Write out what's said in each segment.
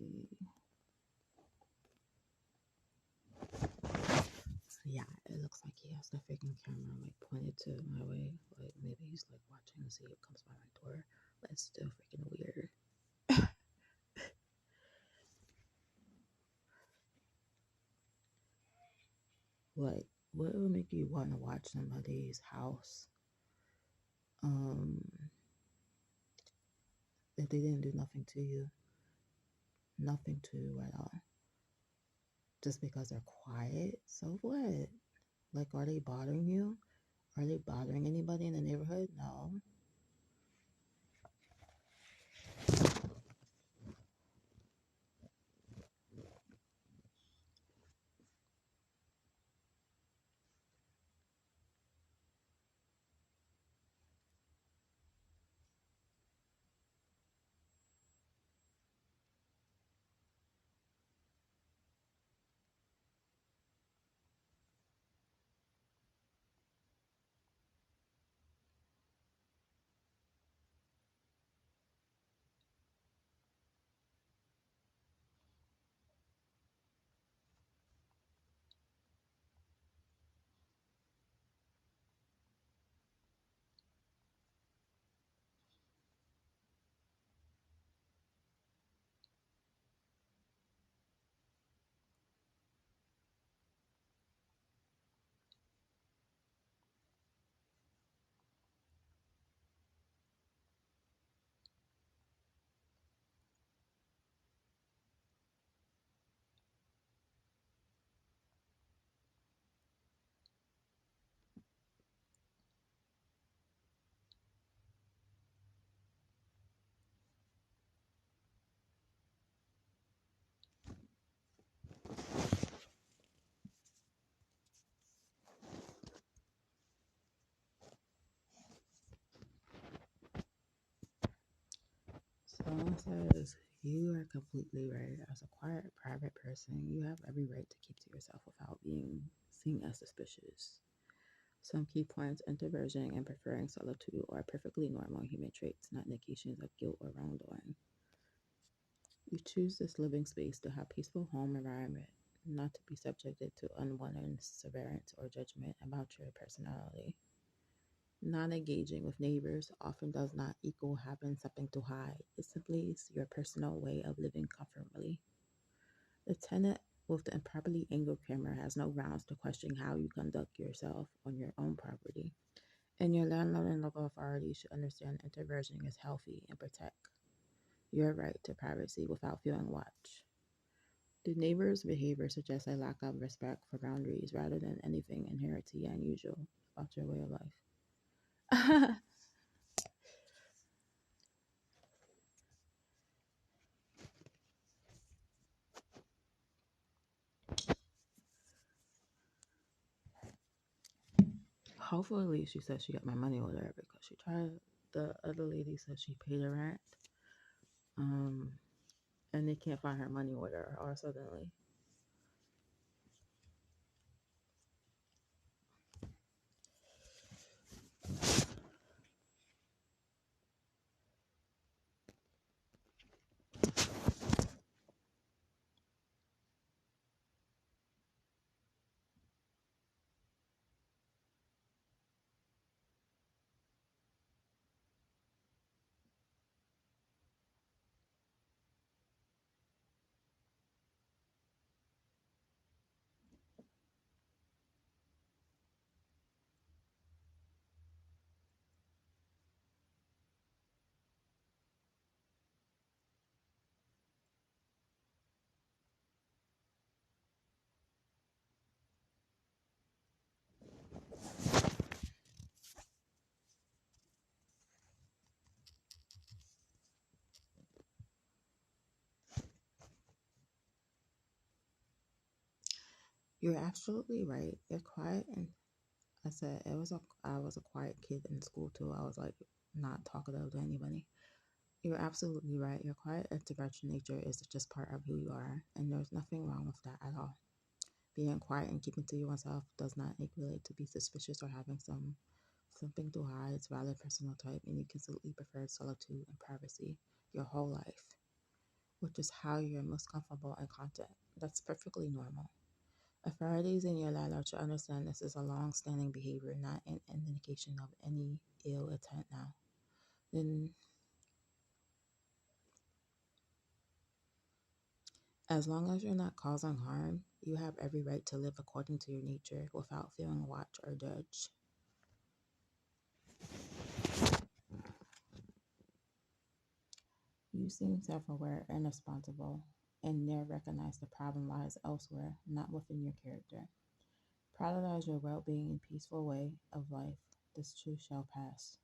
see. Yeah, it looks like he has the freaking camera like pointed to my way. Like maybe he's like watching to see what comes by my door. But it's still freaking weird. Like, what would make you want to watch somebody's house? Um, if they didn't do nothing to you, nothing to you at all, just because they're quiet. So what? Like, are they bothering you? Are they bothering anybody in the neighborhood? No. Someone says, you are completely right. As a quiet, private person, you have every right to keep to yourself without being seen as suspicious. Some key points: introversion and preferring solitude are perfectly normal human traits, not indications of guilt or wrongdoing. You choose this living space to have peaceful home environment, not to be subjected to unwanted surveillance or judgment about your personality. Not engaging with neighbors often does not equal having something to hide. It simply is your personal way of living comfortably. The tenant with the improperly angled camera has no grounds to question how you conduct yourself on your own property. And your landlord and local authorities should understand introversion is healthy and protect your right to privacy without feeling watched. The neighbor's behavior suggests a lack of respect for boundaries rather than anything inherently unusual about your way of life. Hopefully, she said she got my money with her because she tried. The other lady said she paid her rent, um, and they can't find her money with her or suddenly. You're absolutely right. You're quiet, and I said I was a quiet kid in school too. I was like not talkative to anybody. You're absolutely right. Your quiet introversion nature is just part of who you are, and there's nothing wrong with that at all. Being quiet and keeping to yourself does not equate to be suspicious or having something to hide. It's rather personal type, and you consistently prefer solitude and privacy your whole life. which is how you're most comfortable in content. That's perfectly normal. Authorities in your landlord should understand this is a long standing behavior, not an indication of any ill intent now. Then, as long as you're not causing harm, you have every right to live according to your nature without feeling watched or judged. You seem self aware and responsible, and never recognize the problem lies elsewhere, not within your character. Prioritize your well being and peaceful way of life. This too shall pass.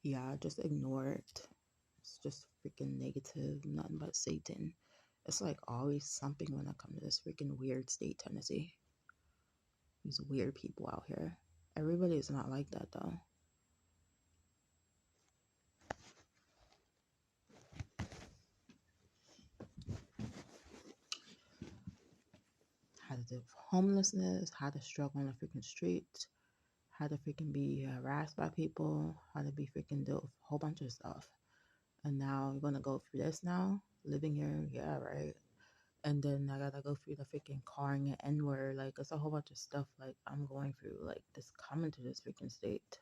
Yeah, just ignore it. It's just freaking negative, nothing but Satan. It's like always something when I come to this freaking weird state, Tennessee. These weird people out here. Everybody is not like that though. How to deal with homelessness, how to struggle on the freaking streets, how to freaking be harassed by people, how to be freaking deal with a whole bunch of stuff. And now you're gonna go through this now, living here, yeah, right. And then I gotta go through the freaking carring and N word, like it's a whole bunch of stuff like I'm going through, like this coming to this freaking state.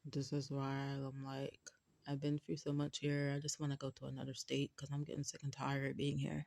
This is why I'm like, I've been through so much here. I just want to go to another state because I'm getting sick and tired of being here.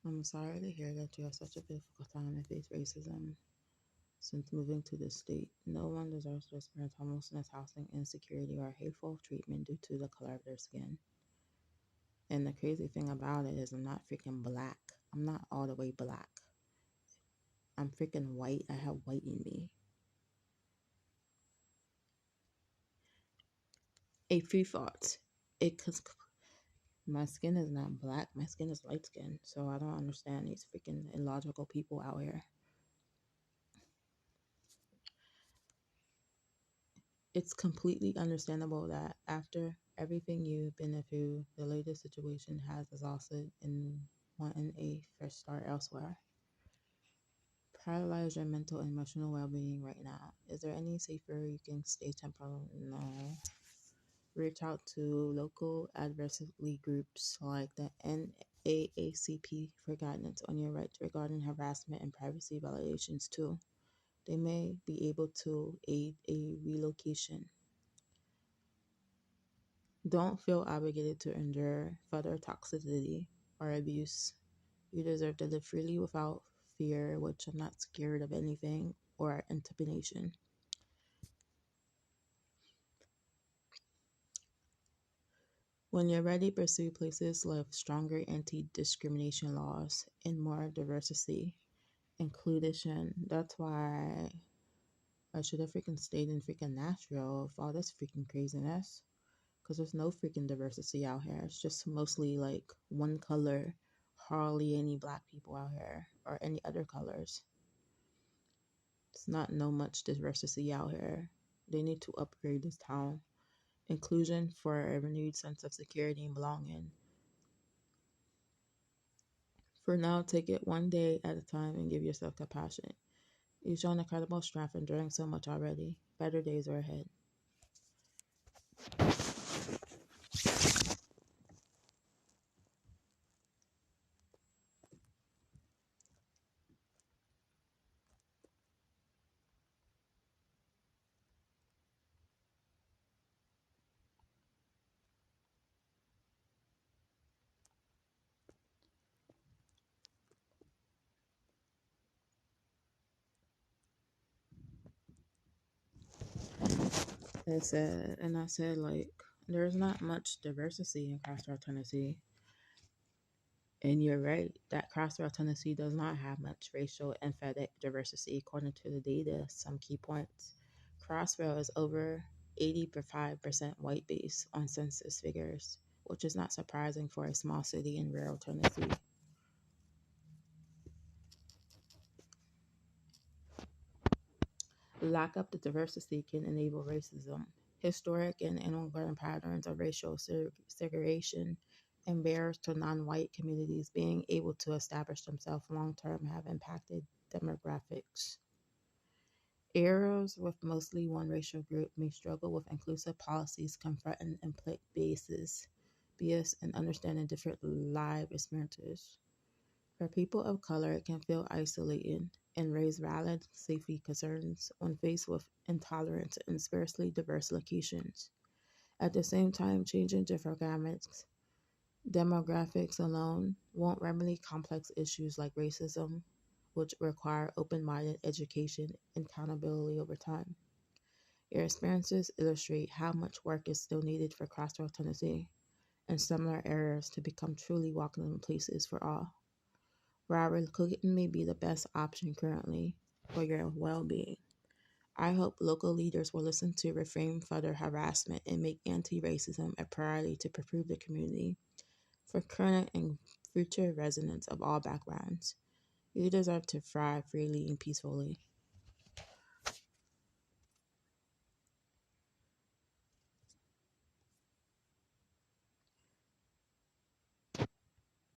I'm sorry to hear that you have such a difficult time and face racism. Since moving to this state, no one deserves to experience homelessness, housing insecurity, or hateful treatment due to the color of their skin. And the crazy thing about it is I'm not freaking black. I'm not all the way black. I'm freaking white. I have white in me. A few thoughts. Because my skin is not black. My skin is light skin. So I don't understand these freaking illogical people out here. It's completely understandable that after everything you've been through, the latest situation has exhausted and wanting a fresh start elsewhere. Prioritize your mental and emotional well being right now. Is there any safer you can stay temporal? No. Reach out to local advocacy groups like the NAACP for guidance on your rights regarding harassment and privacy violations too. They may be able to aid a relocation. Don't feel obligated to endure further toxicity or abuse. You deserve to live freely without fear, which I'm not scared of anything, or intimidation. When you're ready, pursue places with stronger anti discrimination laws and more diversity, inclusion. That's why I should have freaking stayed in freaking Nashville with all this freaking craziness. Because there's no freaking diversity out here. It's just mostly like one color, hardly any black people out here or any other colors. It's not no much diversity out here. They need to upgrade this town. Inclusion for a renewed sense of security and belonging. For now, take it one day at a time and give yourself compassion. You've shown incredible strength enduring so much already. Better days are ahead. I said, like, there's not much diversity in Crossroad, Tennessee. And you're right, that Crossroad, Tennessee does not have much racial and ethnic diversity according to the data. Some key points. Crossrail is over 85% white base on census figures, which is not surprising for a small city in rural Tennessee. Lack of the diversity can enable racism. Historic and ongoing patterns of racial segregation and barriers to non-white communities being able to establish themselves long-term have impacted demographics. Areas with mostly one racial group may struggle with inclusive policies confronting implicit bias, and understanding different life experiences. For people of color, it can feel isolating and raise valid safety concerns when faced with intolerance in sparsely diverse locations. At the same time, changing demographics alone won't remedy complex issues like racism, which require open-minded education and accountability over time. Your experiences illustrate how much work is still needed for Crossroads, Tennessee, and similar areas to become truly welcoming places for all. While relocating may be the best option currently for your well-being, I hope local leaders will listen to refrain further harassment and make anti-racism a priority to improve the community. For current and future residents of all backgrounds, you deserve to thrive freely and peacefully.